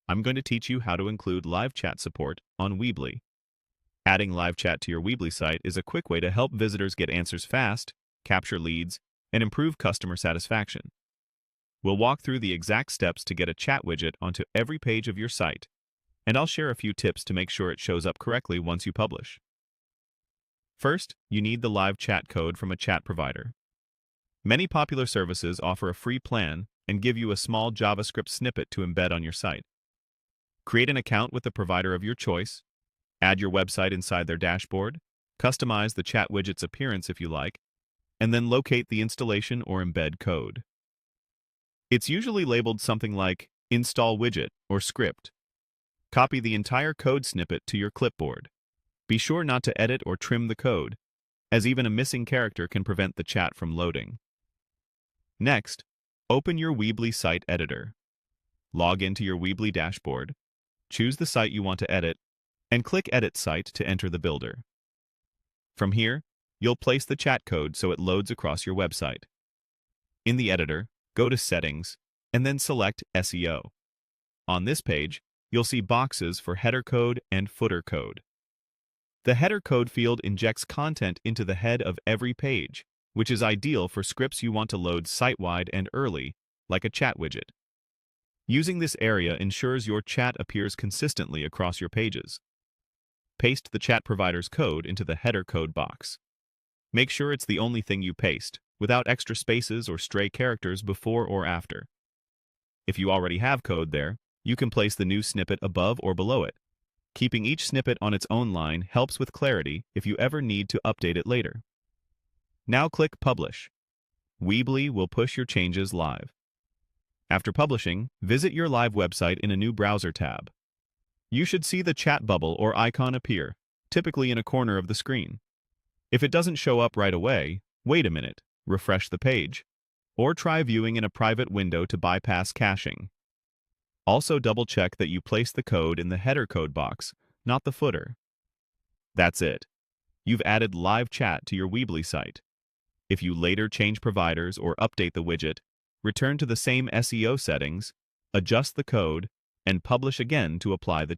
I'm going to teach you how to include live chat support on Weebly. Adding live chat to your Weebly site is a quick way to help visitors get answers fast, capture leads, and improve customer satisfaction. We'll walk through the exact steps to get a chat widget onto every page of your site, and I'll share a few tips to make sure it shows up correctly once you publish. First, you need the live chat code from a chat provider. Many popular services offer a free plan and give you a small JavaScript snippet to embed on your site. Create an account with the provider of your choice, add your website inside their dashboard, customize the chat widget's appearance if you like, and then locate the installation or embed code. It's usually labeled something like Install Widget or Script. Copy the entire code snippet to your clipboard. Be sure not to edit or trim the code, as even a missing character can prevent the chat from loading. Next, open your Weebly site editor. Log into your Weebly dashboard, choose the site you want to edit, and click Edit Site to enter the builder. From here, you'll place the chat code so it loads across your website. In the editor, go to Settings, and then select SEO. On this page, you'll see boxes for header code and footer code. The header code field injects content into the head of every page, which is ideal for scripts you want to load site-wide and early, like a chat widget. Using this area ensures your chat appears consistently across your pages. Paste the chat provider's code into the header code box. Make sure it's the only thing you paste, without extra spaces or stray characters before or after. If you already have code there, you can place the new snippet above or below it. Keeping each snippet on its own line helps with clarity if you ever need to update it later. Now click Publish. Weebly will push your changes live. After publishing, visit your live website in a new browser tab. You should see the chat bubble or icon appear, typically in a corner of the screen. If it doesn't show up right away, wait a minute, refresh the page, or try viewing in a private window to bypass caching. Also double-check that you place the code in the header code box, not the footer. That's it. You've added live chat to your Weebly site. If you later change providers or update the widget, return to the same SEO settings, adjust the code, and publish again to apply the